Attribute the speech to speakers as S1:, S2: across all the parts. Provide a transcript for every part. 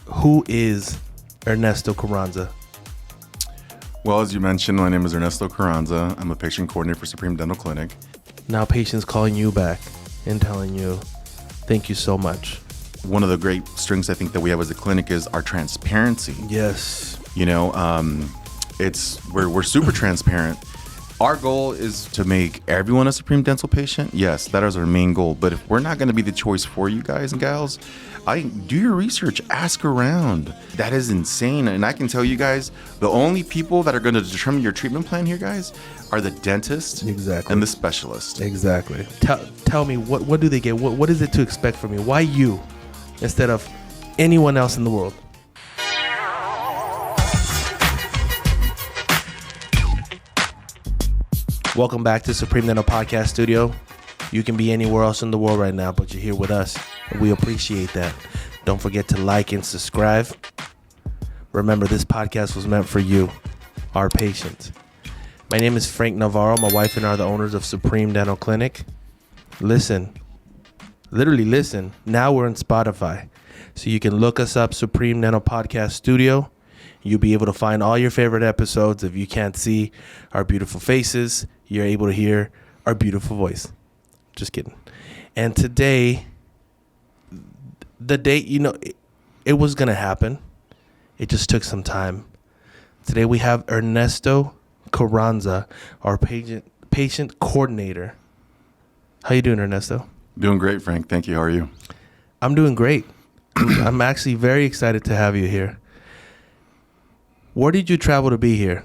S1: Who is Ernesto Carranza?
S2: Well, as you mentioned, my name is Ernesto Carranza. I'm a patient coordinator for Supreme Dental Clinic.
S1: Now patients calling you back and telling you, thank you so much.
S2: One of the great strengths I think that we have as a clinic is our transparency.
S1: Yes.
S2: You know, we're super transparent. Our goal is to make everyone a Supreme Dental patient. Yes, that is our main goal. But if we're not going to be the choice for you guys and gals, do your research, ask around. That is insane. And I can tell you guys, the only people that are going to determine your treatment plan here, guys, are the dentist and the specialist.
S1: Exactly. Tell me, what do they get? What is it to expect from me? Why you instead of anyone else in the world? Welcome back to Supreme Dental Podcast Studio. You can be anywhere else in the world right now, but you're here with us. And we appreciate that. Don't forget to like and subscribe. Remember, this podcast was meant for you, our patients. My name is Frank Navarro. My wife and I are the owners of Supreme Dental Clinic. Listen. Literally listen. Now we're on Spotify. So you can look us up, Supreme Dental Podcast Studio. You'll be able to find all your favorite episodes. If you can't see our beautiful faces, you're able to hear our beautiful voice. Just kidding. And today, the date, it was going to happen. It just took some time. Today we have Ernesto Carranza, our patient coordinator. How you doing, Ernesto?
S2: Doing great, Frank. Thank you. How are you?
S1: I'm doing great. I'm actually very excited to have you here. Where did you travel to be here?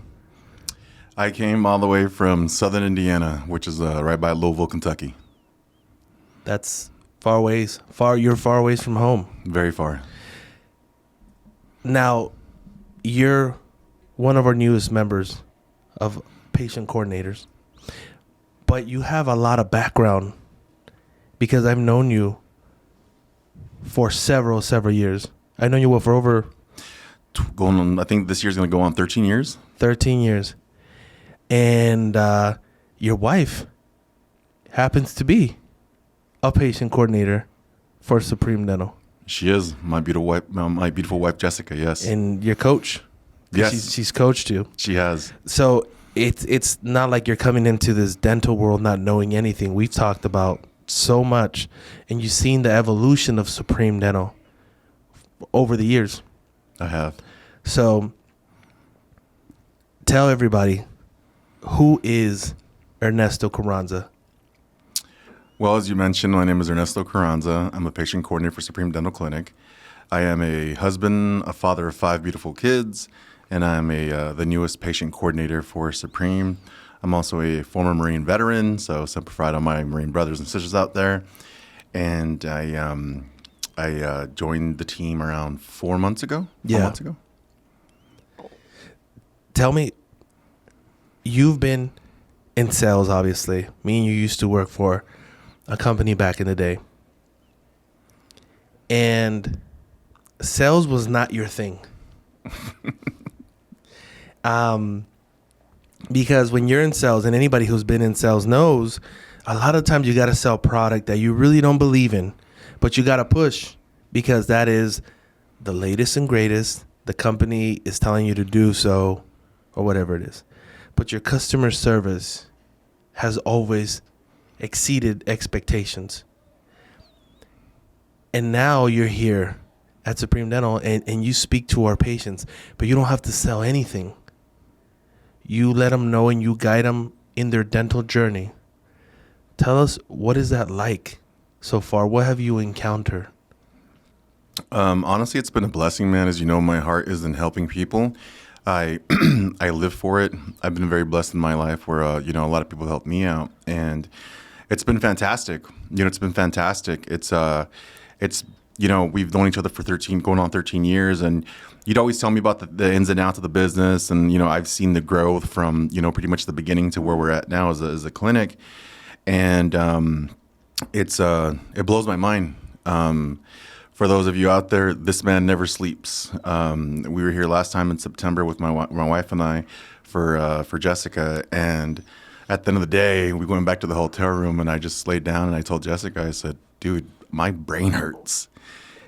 S2: I came all the way from southern Indiana, which is right by Louisville, Kentucky.
S1: That's far ways. You're far ways from home.
S2: Very far.
S1: Now, you're one of our newest members of patient coordinators, but you have a lot of background because I've known you for several years. I've known you for over...
S2: Going on, I think this year's going to go on 13 years.
S1: 13 years. And your wife happens to be a patient coordinator for Supreme Dental.
S2: She is my beautiful wife, Jessica. Yes.
S1: And your coach.
S2: Yes.
S1: She's coached you.
S2: She has.
S1: So it's not like you're coming into this dental world not knowing anything. We've talked about so much, and you've seen the evolution of Supreme Dental over the years.
S2: I have.
S1: So tell everybody, who is Ernesto Carranza?
S2: Well, as you mentioned, my name is Ernesto Carranza. I'm a patient coordinator for Supreme Dental Clinic. I am a husband, a father of 5 beautiful kids, and I'm the newest patient coordinator for Supreme. I'm also a former Marine veteran, so Semper Fi to my Marine brothers and sisters out there. And I joined the team around 4 months ago. 4 months ago.
S1: Tell me, you've been in sales, obviously. Me and you used to work for a company back in the day. And sales was not your thing. Because when you're in sales, and anybody who's been in sales knows, a lot of times you got to sell product that you really don't believe in, but you got to push because that is the latest and greatest. The company is telling you to do so or whatever it is. But your customer service has always exceeded expectations. And now you're here at Supreme Dental and you speak to our patients, but you don't have to sell anything. You let them know and you guide them in their dental journey. Tell us, what is that like so far? What have you encountered?
S2: Honestly, it's been a blessing, man. As you know, my heart is in helping people. I live for it. I've been very blessed in my life where, a lot of people help me out, and it's been fantastic. It's been fantastic. It's we've known each other for 13 years, and you'd always tell me about the ins and outs of the business, and, I've seen the growth from, pretty much the beginning to where we're at now as a clinic. And it blows my mind. For those of you out there, this man never sleeps. We were here last time in September with my wife and I for Jessica, and at the end of the day, we went back to the hotel room, and I just laid down and I told Jessica, I said, dude, my brain hurts.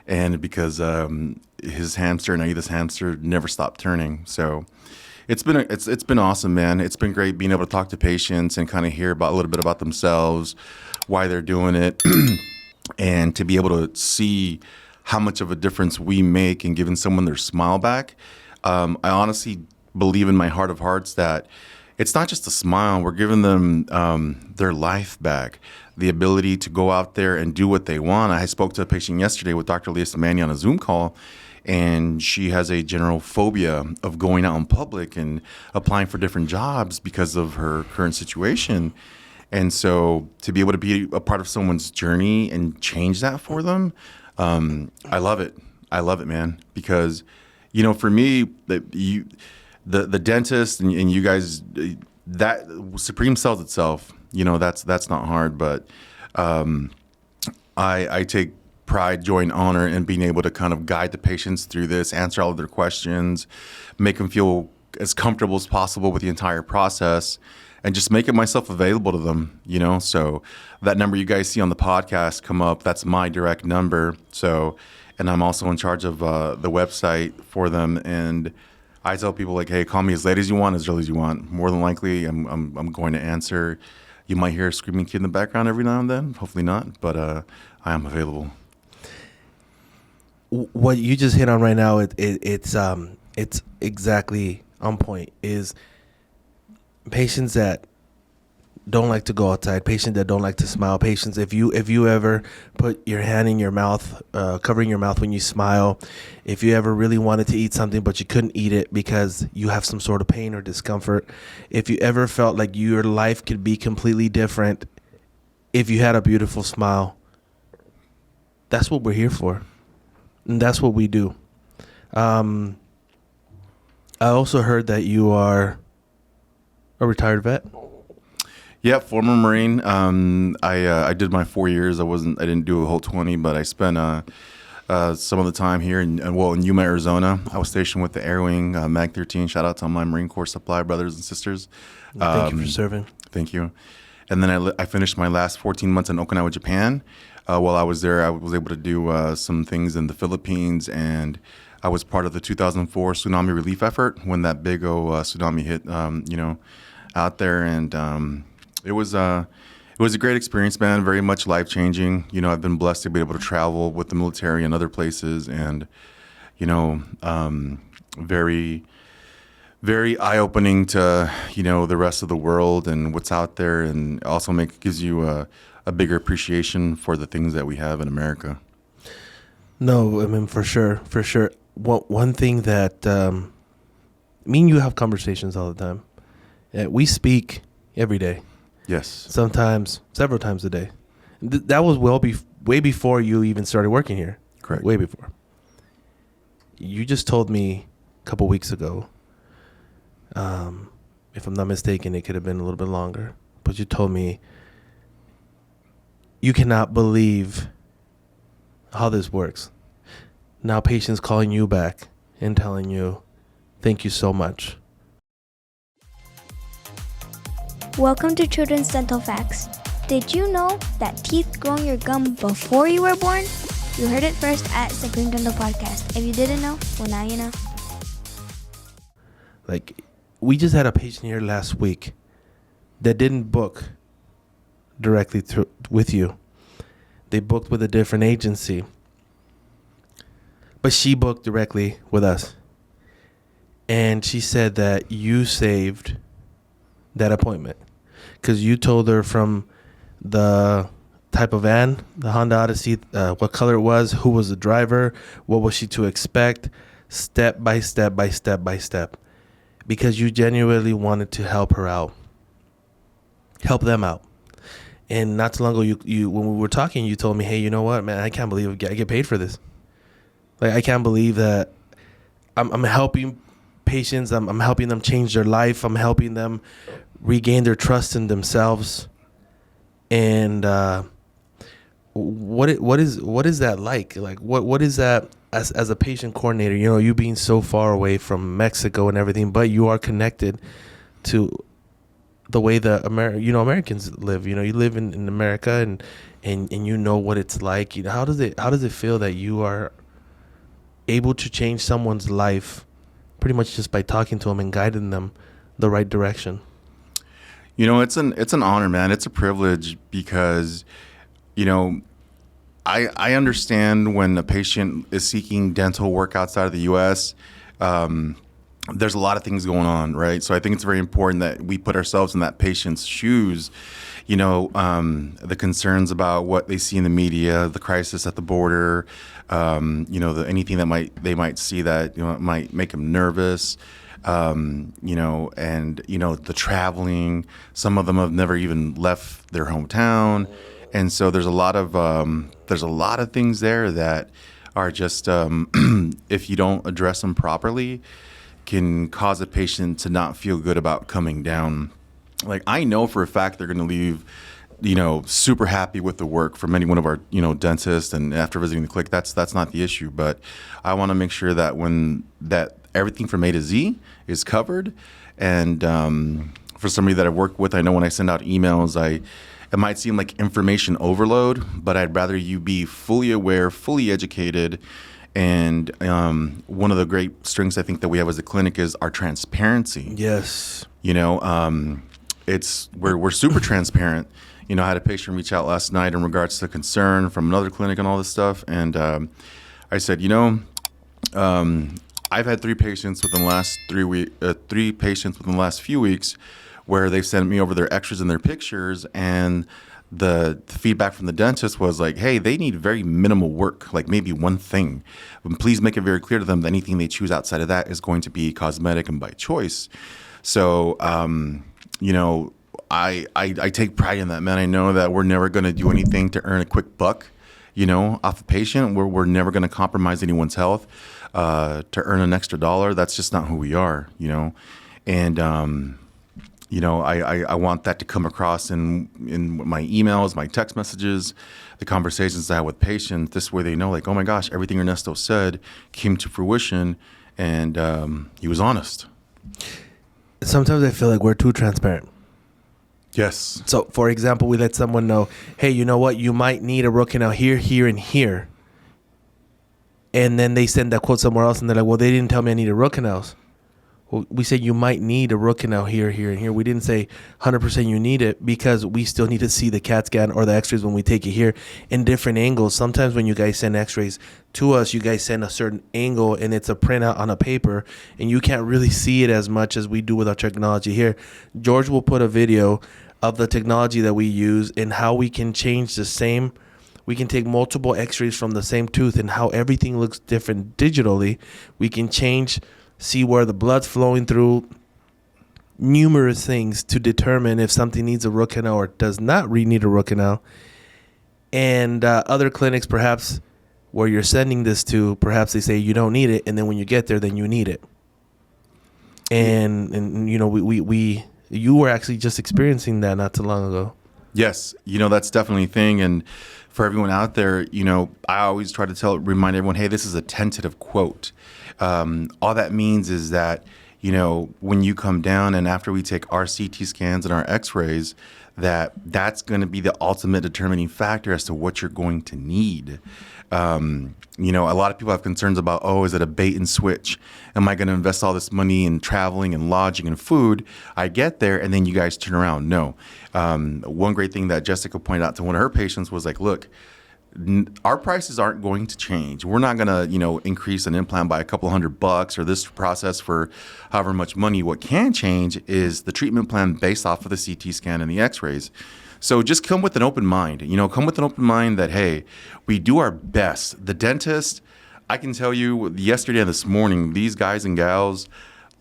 S2: and because his hamster, Naida's hamster, never stopped turning. So it's been awesome, man. It's been great being able to talk to patients and kind of hear about a little bit about themselves, why they're doing it, and to be able to see how much of a difference we make in giving someone their smile back. I honestly believe in my heart of hearts that it's not just a smile. We're giving them their life back, the ability to go out there and do what they want. I spoke to a patient yesterday with Dr. Leah Samani on a Zoom call, and she has a general phobia of going out in public and applying for different jobs because of her current situation. And so to be able to be a part of someone's journey and change that for them, I love it. I love it, man. Because, for me, the dentist and you guys, that Supreme sells itself. That's not hard. But I take pride, joy, and honor in being able to kind of guide the patients through this, answer all of their questions, make them feel as comfortable as possible with the entire process, and just making myself available to them, So that number you guys see on the podcast come up, that's my direct number. So, and I'm also in charge of the website for them. And I tell people like, hey, call me as late as you want, as early as you want. More than likely, I'm going to answer. You might hear a screaming kid in the background every now and then. Hopefully not, but I am available.
S1: What you just hit on right now, it's exactly on point. Is patients that don't like to go outside, patients that don't like to smile, patients if you ever put your hand in your mouth, covering your mouth when you smile, if you ever really wanted to eat something but you couldn't eat it because you have some sort of pain or discomfort, if you ever felt like your life could be completely different if you had a beautiful smile, that's what we're here for. And that's what we do. I also heard that you are a retired vet.
S2: Yeah, former Marine. I did my 4 years. I didn't do a whole 20, but I spent some of the time here in Yuma, Arizona. I was stationed with the Air Wing, Mag 13. Shout out to all my Marine Corps supply brothers and sisters.
S1: Thank you for serving.
S2: Thank you. And then I finished my last 14 months in Okinawa, Japan. While I was there, I was able to do some things in the Philippines, and I was part of the 2004 tsunami relief effort when that big tsunami hit, out there, and it was a great experience, man. Very much life changing. I've been blessed to be able to travel with the military and other places, and very, very eye opening to the rest of the world and what's out there, and also gives you a bigger appreciation for the things that we have in America.
S1: No, I mean, for sure. One thing that me and you have conversations all the time. We speak every day.
S2: Yes.
S1: Sometimes, several times a day. That was way before you even started working here.
S2: Correct.
S1: Way before. You just told me a couple weeks ago, if I'm not mistaken, it could have been a little bit longer, but you told me you cannot believe how this works. Now patients calling you back and telling you, thank you so much.
S3: Welcome to Children's Dental Facts. Did you know that teeth grow in your gum before you were born? You heard it first at Supreme Dental Podcast. If you didn't know, well, now you know.
S1: Like, we just had a patient here last week that didn't book directly with you. They booked with a different agency, but she booked directly with us. And she said that you saved that appointment because you told her from the type of van, the Honda Odyssey, what color it was, who was the driver, what was she to expect, step by step, because you genuinely wanted to help her out, help them out. And not too long ago, you when we were talking, you told me, hey, you know what, man, I can't believe I get paid for this. Like, I can't believe that I'm helping patients. I'm helping them change their life. I'm helping them regain their trust in themselves. And what is that like? Like, what is that as a patient coordinator? You being so far away from Mexico and everything, but you are connected to the way the Americans live. You know, you live in America, and you know what it's like. You know, how does it feel that you are able to change someone's life pretty much just by talking to them and guiding them the right direction?
S2: You know, it's an honor, man. It's a privilege because, you know, I understand when a patient is seeking dental work outside of the U.S., there's a lot of things going on, right? So I think it's very important that we put ourselves in that patient's shoes. You know, the concerns about what they see in the media, the crisis at the border, you know, anything that they might see that, you know, might make them nervous. You know, and, you know, the traveling, some of them have never even left their hometown. And so there's a lot of things there that are just, if you don't address them properly, can cause a patient to not feel good about coming down. Like, I know for a fact they're going to leave, you know, super happy with the work from any one of our, you know, dentists, and after visiting the clinic, that's not the issue. But I want to make sure that that everything from A to Z is covered. And for somebody that I've worked with, I know when I send out emails, it might seem like information overload, but I'd rather you be fully aware, fully educated. And one of the great strengths I think that we have as a clinic is our transparency.
S1: Yes.
S2: You know, we're super transparent. You know, I had a patient reach out last night in regards to concern from another clinic and all this stuff. And I said, you know, I've had three patients within the last few weeks where they've sent me over their extras and their pictures, and the feedback from the dentist was like, hey, they need very minimal work, like maybe one thing. And please make it very clear to them that anything they choose outside of that is going to be cosmetic and by choice. So, you know, I take pride in that, man. I know that we're never going to do anything to earn a quick buck, you know, off a patient. We're never going to compromise anyone's health to earn an extra dollar. That's just not who we are, you know. And, you know, I want that to come across in my emails, my text messages, the conversations I have with patients. This way they know, like, oh my gosh, everything Ernesto said came to fruition, and he was honest.
S1: Sometimes I feel like we're too transparent.
S2: Yes.
S1: So, for example, we let someone know, hey, you know what? You might need a root canal here, here, and here. And then they send that quote somewhere else, and they're like, well, they didn't tell me I needed root canals. Well, we said you might need a root canal here, here, and here. We didn't say 100% you need it, because we still need to see the CAT scan or the x-rays when we take it here in different angles. Sometimes when you guys send x-rays to us, you guys send a certain angle, and it's a printout on a paper, and you can't really see it as much as we do with our technology here. George will put a video of the technology that we use and how we can change we can take multiple x-rays from the same tooth and how everything looks different digitally. We can see where the blood's flowing through, numerous things to determine if something needs a root canal or does not need a root canal. And other clinics, perhaps, where you're sending this to, perhaps they say you don't need it, and then when you get there, then you need it. And you know, you were actually just experiencing that not too long ago.
S2: Yes, you know, that's definitely a thing. And for everyone out there, you know, I always try to remind everyone, hey, this is a tentative quote. All that means is that, you know, when you come down and after we take our CT scans and our x-rays, that's going to be the ultimate determining factor as to what you're going to need. You know, a lot of people have concerns about, oh, is it a bait and switch? Am I going to invest all this money in traveling and lodging and food? I get there and then you guys turn around. No. One great thing that Jessica pointed out to one of her patients was like, look, our prices aren't going to change. We're not going to, you know, increase an implant by a couple $100 or this process for however much money. What can change is the treatment plan based off of the CT scan and the x-rays. So just come with an open mind, you know, come with an open mind that, hey, we do our best. The dentist, I can tell you yesterday and this morning, these guys and gals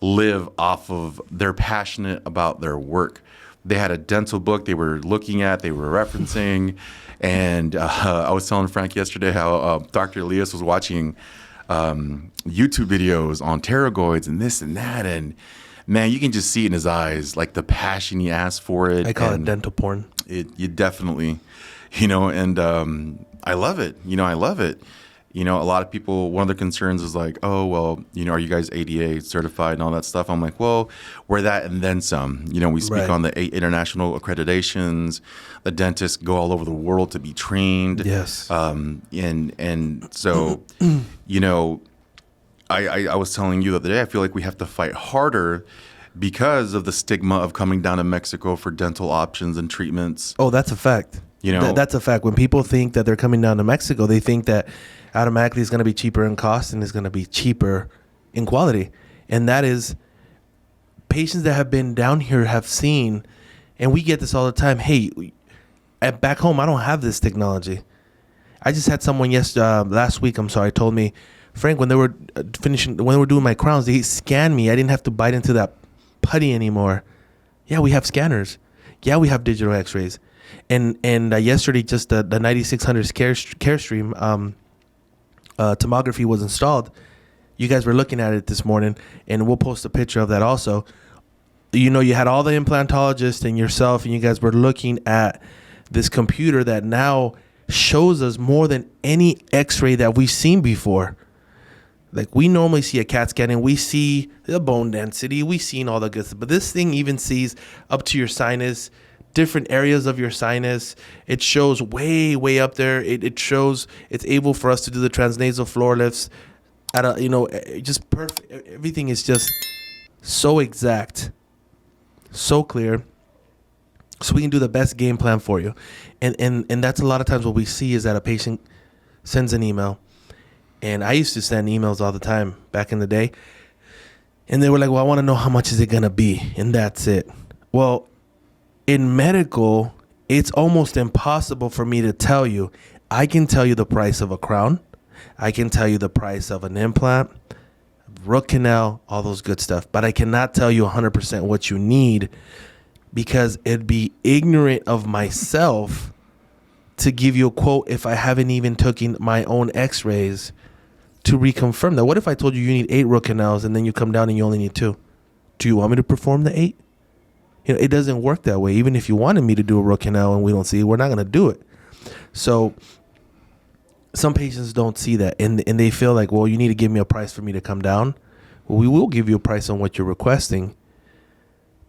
S2: live off of, they're passionate about their work. They had a dental book they were looking at, they were referencing. And I was telling Frank yesterday how Dr. Elias was watching YouTube videos on pterygoids and this and that. And man, you can just see in his eyes, like the passion he has for it.
S1: I call it dental porn.
S2: You definitely, you know, and I love it. You know, I love it. You know, a lot of people, one of their concerns is like, oh, well, you know, are you guys ADA certified and all that stuff? I'm like, well, we're that and then some. You know, we speak
S1: Right.
S2: on the 8 international accreditations. The dentists go all over the world to be trained.
S1: Yes.
S2: And so, you know, I was telling you the other day, I feel like we have to fight harder because of the stigma of coming down to Mexico for dental options and treatments.
S1: Oh, that's a fact.
S2: You know,
S1: That's a fact. When people think that they're coming down to Mexico, they think that automatically it's going to be cheaper in cost and it's going to be cheaper in quality. And that is, patients that have been down here have seen, and we get this all the time. Hey, back home, I don't have this technology. I just had someone last week, told me, Frank, when they were doing my crowns, they scanned me. I didn't have to bite into that putty anymore. Yeah, we have scanners. Yeah, we have digital x-rays. And yesterday, just the 9600 Carestream tomography was installed. You guys were looking at it this morning, and we'll post a picture of that also. You know, you had all the implantologists and yourself, and you guys were looking at this computer that now shows us more than any x-ray that we've seen before. Like, we normally see a CAT scan and we see the bone density, we've seen all the good stuff, but this thing even sees up to your sinus, different areas of your sinus. It shows way, way up there. It shows it's able for us to do the transnasal floor lifts at a, you know, just perfect. Everything is just so exact, so clear, so we can do the best game plan for you. And that's a lot of times what we see is that a patient sends an email. And I used to send emails all the time back in the day. And they were like, well, I want to know how much is it going to be. And that's it. Well, in medical, it's almost impossible for me to tell you. I can tell you the price of a crown. I can tell you the price of an implant, root canal, all those good stuff. But I cannot tell you 100% what you need, because it'd be ignorant of myself to give you a quote if I haven't even taken my own x-rays to reconfirm that. What if I told you need 8 root canals and then you come down and you only need 2? Do you want me to perform the 8? You know, it doesn't work that way. Even if you wanted me to do a root canal and we don't see it, we're not going to do it. So some patients don't see that, and they feel like, well, you need to give me a price for me to come down. Well, we will give you a price on what you're requesting.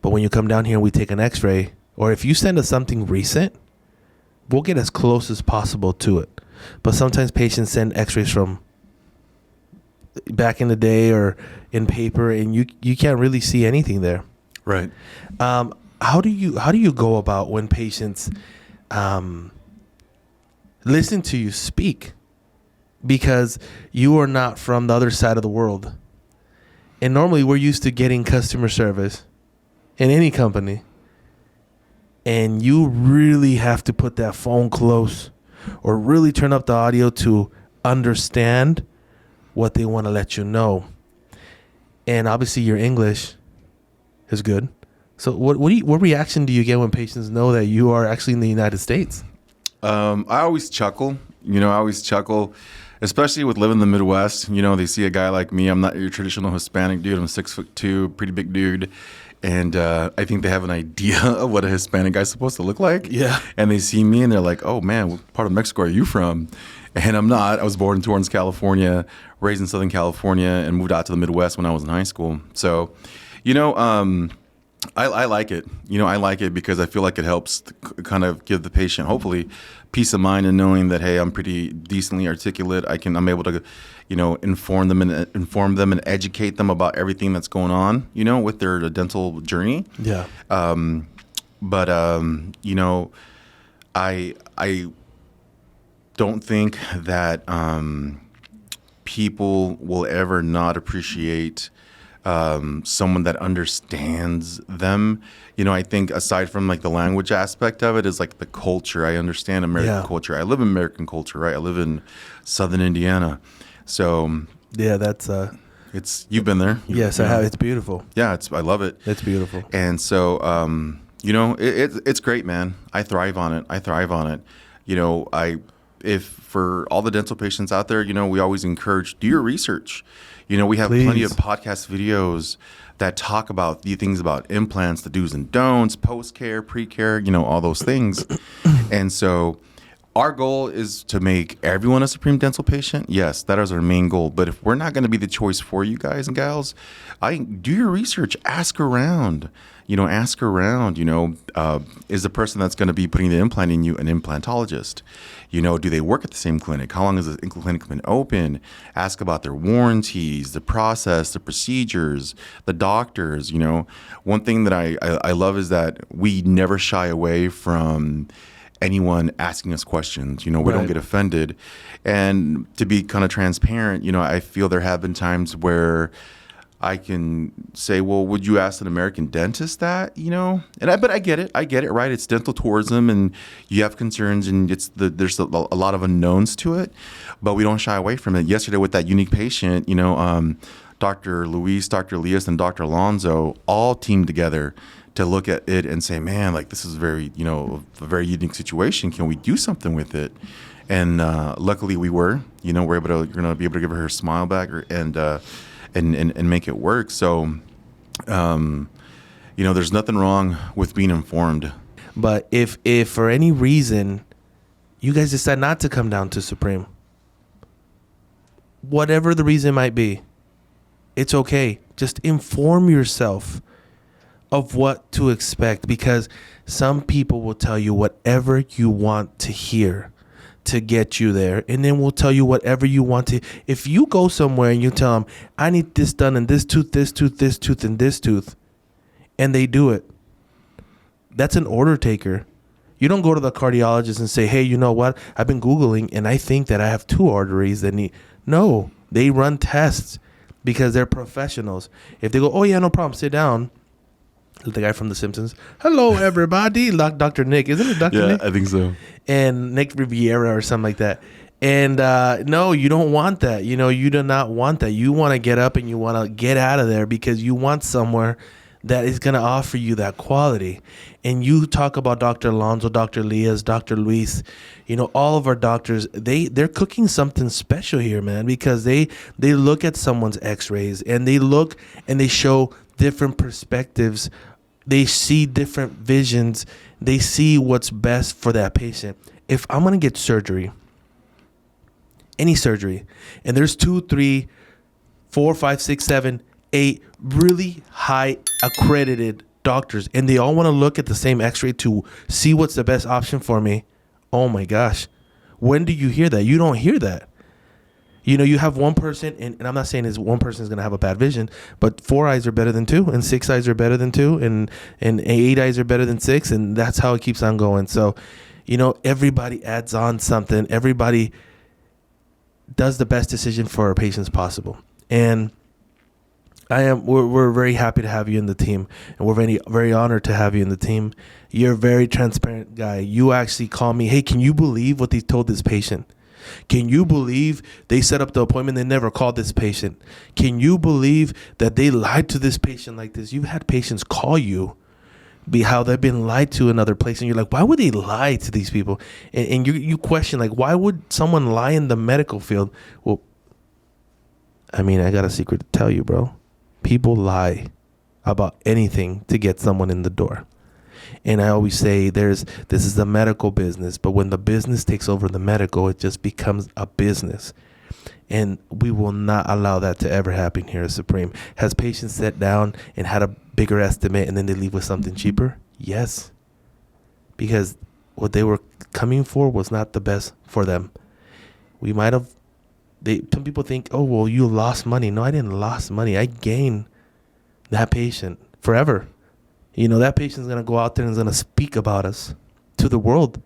S1: But when you come down here and we take an x-ray, or if you send us something recent, we'll get as close as possible to it. But sometimes patients send x-rays from back in the day or in paper, and you can't really see anything there.
S2: right.
S1: How do you go about when patients listen to you speak, because you are not from the other side of the world, and normally we're used to getting customer service in any company, and you really have to put that phone close or really turn up the audio to understand what they want to let you know. And obviously your English is good. So what reaction do you get when patients know that you are actually in the United States?
S2: I always chuckle. You know, I always chuckle, especially with living in the Midwest. You know, they see a guy like me. I'm not your traditional Hispanic dude. I'm 6'2", pretty big dude. And I think they have an idea of what a Hispanic guy's supposed to look like.
S1: Yeah.
S2: And they see me and they're like, oh, man, what part of Mexico are you from? And I'm not. I was born in Torrance, California, raised in Southern California, and moved out to the Midwest when I was in high school. So, you know, I like it. You know, I like it because I feel like it helps to kind of give the patient, hopefully, peace of mind and knowing that, hey, I'm pretty decently articulate. I'm able to, you know, inform them and educate them about everything that's going on, you know, with their dental journey.
S1: Yeah.
S2: But you know, I don't think that people will ever not appreciate someone that understands them. You know, I think aside from like the language aspect of it is like the culture. I understand American culture. I live in American culture, right? I live in Southern Indiana. So
S1: yeah, that's
S2: you've been there.
S1: yes, I have. It's beautiful.
S2: Yeah, I love it.
S1: It's beautiful.
S2: And so you know, it's great, man. I thrive on it. You know, if for all the dental patients out there, you know, we always encourage, do your research. You know, we have plenty of podcast videos that talk about the things about implants, the do's and don'ts, post-care, pre-care, you know, all those things. And so our goal is to make everyone a Supreme Dental patient. Yes, that is our main goal. But if we're not going to be the choice for you guys and gals, do your research. Ask around. Ask around. Is the person that's going to be putting the implant in you an implantologist? Do they work at the same clinic? How long has the clinic been open? Ask about their warranties, the process, the procedures, the doctors. One thing that I love is that we never shy away from anyone asking us questions. We don't get offended. And to be kind of transparent, I feel there have been times where I can say, well, would you ask an American dentist that, but I get it, right? It's dental tourism and you have concerns and there's a lot of unknowns to it, but we don't shy away from it. Yesterday with that unique patient, Dr. Luis, Dr. Elias, and Dr. Alonso all teamed together to look at it and say, man, like this is a very unique situation. Can we do something with it? And luckily we were, we're going to be able to give her a smile back and make it work. So, there's nothing wrong with being informed.
S1: But if for any reason you guys decide not to come down to Supreme, whatever the reason might be, it's okay. Just inform yourself of what to expect, because some people will tell you whatever you want to hear to get you there, and then we'll tell you whatever you want to. If you go somewhere and you tell them, I need this done in this tooth, this tooth, this tooth, and this tooth, and they do it, that's an order taker. You don't go to the cardiologist and say, hey, you know what? I've been Googling and I think that I have 2 arteries that need. No, they run tests because they're professionals. If they go, oh yeah, no problem, sit down. The guy from The Simpsons. Hello, everybody. Dr. Nick. Isn't it Dr. Nick?
S2: Yeah, I think so.
S1: And Nick Riviera or something like that. And no, you don't want that. You do not want that. You want to get up and you want to get out of there because you want somewhere that is going to offer you that quality. And you talk about Dr. Alonso, Dr. Elias, Dr. Luis, all of our doctors, they're cooking something special here, man, because they look at someone's x-rays and they look and they show different perspectives. They see different visions. They see what's best for that patient. If I'm going to get surgery, any surgery, and there's 2, 3, 4, 5, 6, 7, 8 really high accredited doctors, and they all want to look at the same x-ray to see what's the best option for me. Oh my gosh. When do you hear that? You don't hear that. You have one person, and I'm not saying is one person is going to have a bad vision, but 4 eyes are better than 2, and 6 eyes are better than 2, and 8 eyes are better than 6, and that's how it keeps on going. So, everybody adds on something. Everybody does the best decision for our patients possible. And we're very happy to have you in the team, and we're very, very honored to have you in the team. You're a very transparent guy. You actually call me, hey, can you believe what they told this patient? Can you believe they set up the appointment? They never called this patient. Can you believe that they lied to this patient like this? You've had patients call you, how they've been lied to another place, and you're like, why would they lie to these people? And you question, like, why would someone lie in the medical field? Well, I got a secret to tell you, bro. People lie about anything to get someone in the door. And I always say this is the medical business, but when the business takes over the medical, it just becomes a business. And we will not allow that to ever happen here at Supreme. Has patients sat down and had a bigger estimate and then they leave with something cheaper? Yes. Because what they were coming for was not the best for them. Some people think, oh, well, you lost money. No, I didn't lose money. I gained that patient forever. That patient's going to go out there and is going to speak about us to the world,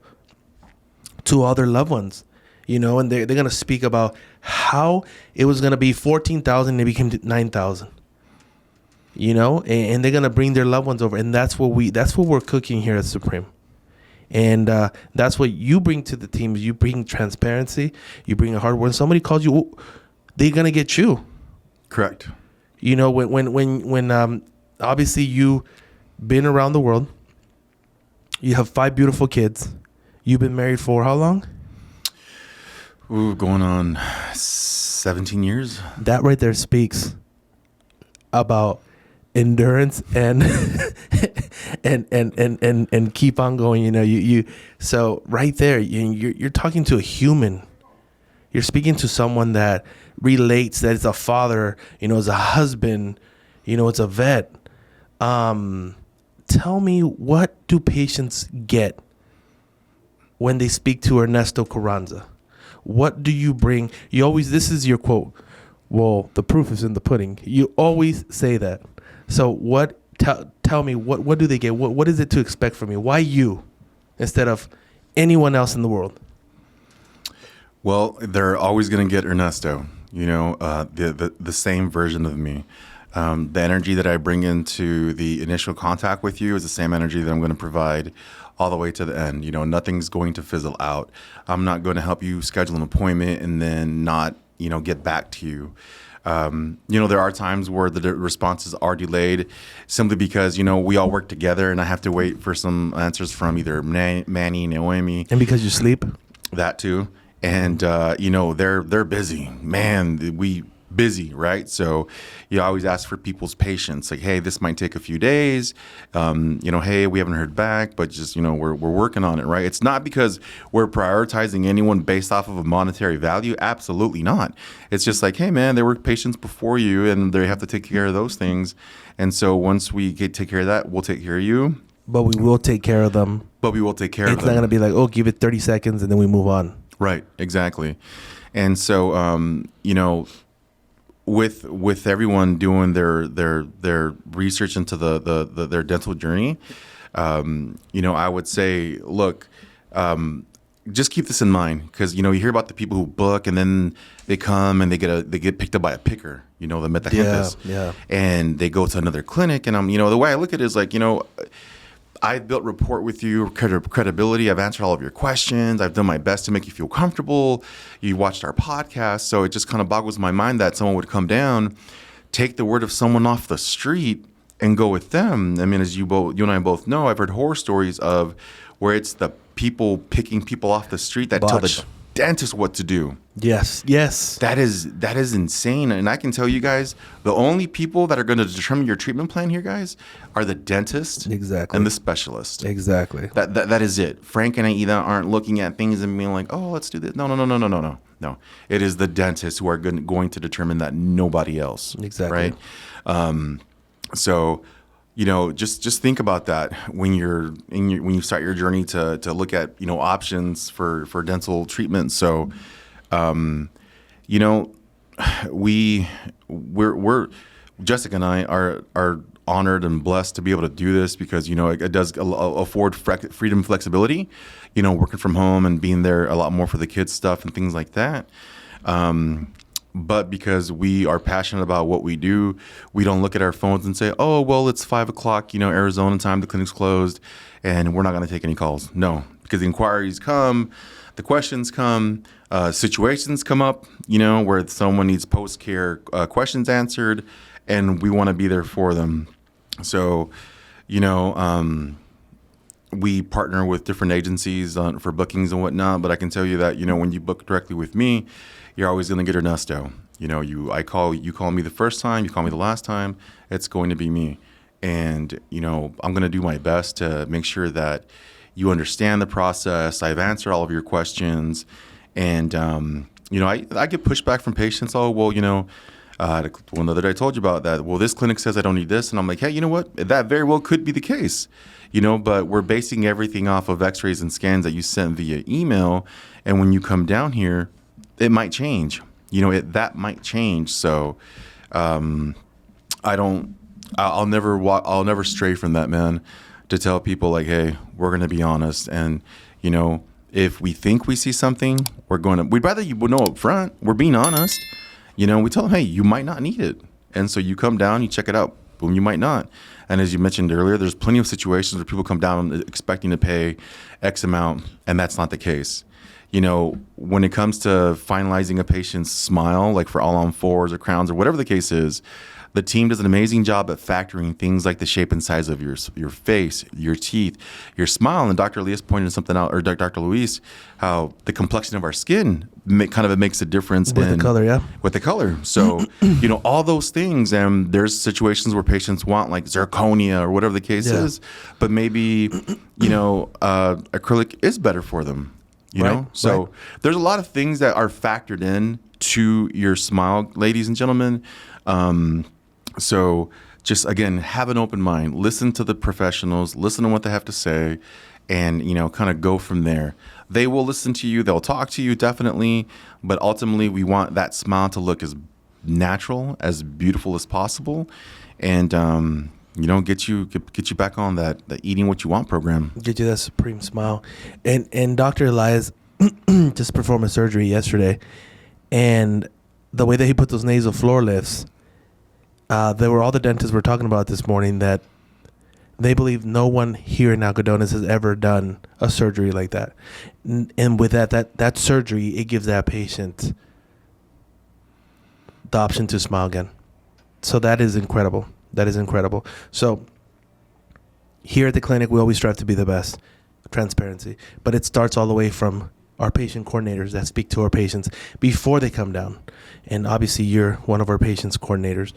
S1: to other loved ones, and they're going to speak about how it was going to be 14,000 and it became 9,000, and they're going to bring their loved ones over. And that's what we're cooking here at Supreme. And that's what you bring to the team. You bring transparency. You bring a hard work. When somebody calls you, they're going to get you.
S2: Correct.
S1: When obviously you been around the world. You have 5 beautiful kids. You've been married for how long?
S2: Ooh, going on 17 years.
S1: That right there speaks about endurance and and keep on going. You so right there, you're talking to a human. You're speaking to someone that relates, that is a father, is a husband, it's a vet. Tell me, what do patients get when they speak to Ernesto Carranza? What do you bring? This is your quote. Well, the proof is in the pudding. You always say that. So tell me, what do they get? What is it to expect from you? Why you instead of anyone else in the world?
S2: Well, they're always going to get Ernesto, the same version of me. The energy that I bring into the initial contact with you is the same energy that I'm going to provide all the way to the end. Nothing's going to fizzle out. I'm not going to help you schedule an appointment and then not, get back to you. There are times where the responses are delayed simply because, we all work together and I have to wait for some answers from either Manny, Naomi.
S1: And because you sleep?
S2: That too. And, they're busy. Man, we busy, right? So you always ask for people's patience. Like, hey, this might take a few days. Hey, we haven't heard back, but just, we're working on it, right? It's not because we're prioritizing anyone based off of a monetary value. Absolutely not. It's just like, hey, man, there were patients before you and they have to take care of those things. And so once we take care of that, we'll take care of you.
S1: But we will take care of them.
S2: It's not
S1: going to be like, oh, give it 30 seconds and then we move on.
S2: Right. Exactly. And so, with everyone doing their research into their dental journey, I would say, look, just keep this in mind because you hear about the people who book and then they come and they get picked up by a picker, the metahypus, and they go to another clinic. And the way I look at it is like, I've built rapport with you, credibility. I've answered all of your questions. I've done my best to make you feel comfortable. You watched our podcast. So it just kind of boggles my mind that someone would come down, take the word of someone off the street and go with them. I mean, as you and I both know, I've heard horror stories of where it's the people picking people off the street that tell the dentist what to do.
S1: Yes.
S2: That is insane. And I can tell you guys, the only people that are going to determine your treatment plan here, guys, are the dentist and the specialist.
S1: Exactly.
S2: That is it. Frank and Aida aren't looking at things and being like, oh, let's do this. No. It is the dentists who are going to determine that, nobody else.
S1: Exactly.
S2: Right? So, just think about that when when you start your journey to look at, options for dental treatment. So, we're Jessica and I are honored and blessed to be able to do this because, it does afford freedom, flexibility, working from home and being there a lot more for the kids stuff and things like that. But because we are passionate about what we do, we don't look at our phones and say, oh, well, it's 5:00, Arizona time, the clinic's closed, and we're not going to take any calls. No, because the inquiries come, the questions come, situations come up, where someone needs post-care questions answered, and we want to be there for them. So, we partner with different agencies for bookings and whatnot, but I can tell you that, when you book directly with me, you're always going to get Ernesto. You call me the first time, you call me the last time, it's going to be me. And, I'm going to do my best to make sure that you understand the process. I've answered all of your questions. And, I get pushback from patients. Oh, well, one the other day I told you about that. Well, this clinic says I don't need this. And I'm like, hey, you know what? That very well could be the case, but we're basing everything off of x-rays and scans that you sent via email. And when you come down here, it might change, that might change. So, I'll never stray from that, man, to tell people like, hey, we're going to be honest. And, if we think we see something, we'd rather you know up front, we're being honest. We tell them, hey, you might not need it. And so you come down, you check it out. Boom, you might not. And as you mentioned earlier, there's plenty of situations where people come down expecting to pay X amount, and that's not the case. when it comes to finalizing a patient's smile, like for all on fours or crowns or whatever the case is, the team does an amazing job at factoring things like the shape and size of your face, your teeth, your smile. And Dr. Elias pointed something out, or Dr. Luis, how the complexion of our skin makes a difference
S1: with the color, yeah.
S2: With the color. So, all those things. And there's situations where patients want like zirconia or whatever the case is, but maybe, acrylic is better for them. So there's a lot of things that are factored in to your smile, ladies and gentlemen. So just, again, have an open mind. Listen to the professionals. Listen to what they have to say and, kind of go from there. They will listen to you. They'll talk to you, definitely. But ultimately, we want that smile to look as natural, as beautiful as possible. And, get you back on that Eating What You Want program.
S1: Get you that supreme smile. And Dr. Elias just performed a surgery yesterday. And the way that he put those nasal floor lifts, there were all the dentists were talking about this morning that they believe no one here in Algodones has ever done a surgery like that. And with that surgery, it gives that patient the option to smile again. So that is incredible. That is incredible. So here at the clinic, we always strive to be the best. Transparency. But it starts all the way from our patient coordinators that speak to our patients before they come down. And obviously, you're one of our patients coordinators.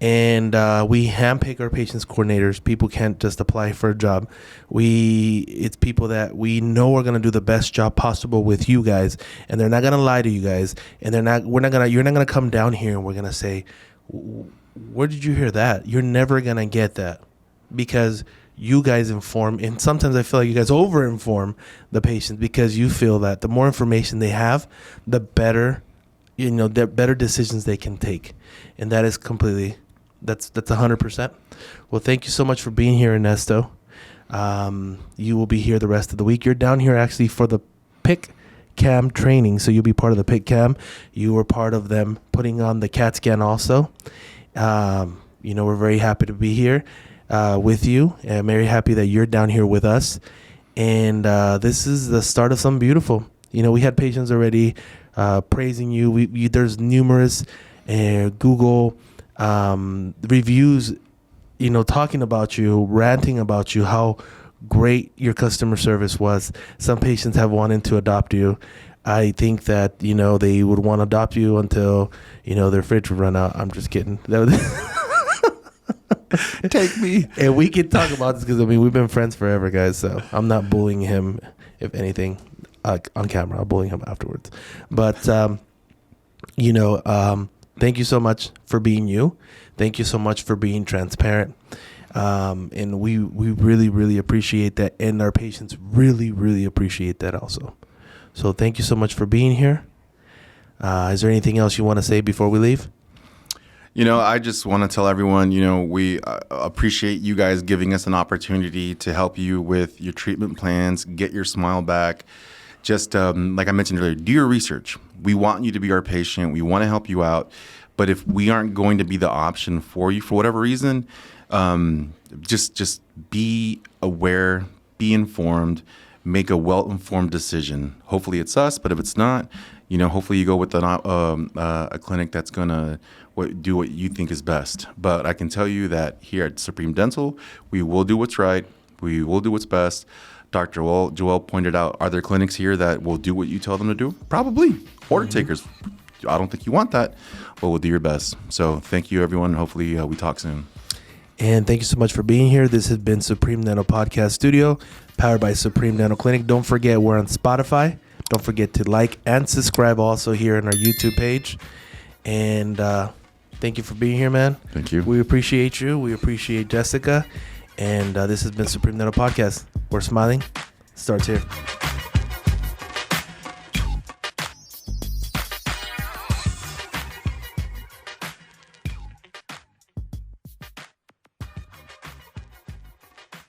S1: And we handpick our patients coordinators. People can't just apply for a job. It's people that we know are going to do the best job possible with you guys, and they're not going to lie to you guys. And you're not going to come down here and we're going to say, where did you hear that? You're never going to get that, because you guys inform, and sometimes I feel like you guys over-inform the patients, because you feel that the more information they have, the better, the better decisions they can take. And that is completely, that's 100%. Well, thank you so much for being here, Ernesto. You will be here the rest of the week. You're down here actually for the PIC cam training, so you'll be part of the PIC cam. You were part of them putting on the CAT scan also. We're very happy to be here with you, and I'm very happy that you're down here with us. And this is the start of something beautiful. We had patients already praising you. There's numerous Google reviews, talking about you, ranting about you, how great your customer service was. Some patients have wanted to adopt you. I think that, they would want to adopt you until, their fridge would run out. I'm just kidding. Take me. And we can talk about this because, we've been friends forever, guys. So I'm not bullying him, if anything, on camera. I'll bully him afterwards. But, thank you so much for being you. Thank you so much for being transparent. And we really, really appreciate that. And our patients really, really appreciate that also. So thank you so much for being here. Is there anything else you want to say before we leave?
S2: I just want to tell everyone, we appreciate you guys giving us an opportunity to help you with your treatment plans, get your smile back. Just like I mentioned earlier, do your research. We want you to be our patient. We want to help you out. But if we aren't going to be the option for you for whatever reason, just be aware, be informed, make a well-informed decision. Hopefully it's us, but if it's not, hopefully you go with a clinic that's going to do what you think is best. But I can tell you that here at Supreme Dental, we will do what's right. We will do what's best. Dr. Joel pointed out, are there clinics here that will do what you tell them to do? Probably. Order takers. I don't think you want that, but we'll do your best. So thank you, everyone. Hopefully we talk soon.
S1: And thank you so much for being here. This has been Supreme Dental Podcast Studio, powered by Supreme Dental Clinic. Don't forget, we're on Spotify. Don't forget to like and subscribe also here on our YouTube page. And thank you for being here, man.
S2: Thank you.
S1: We appreciate you. We appreciate Jessica. And this has been Supreme Dental Podcast. We're smiling. Starts here.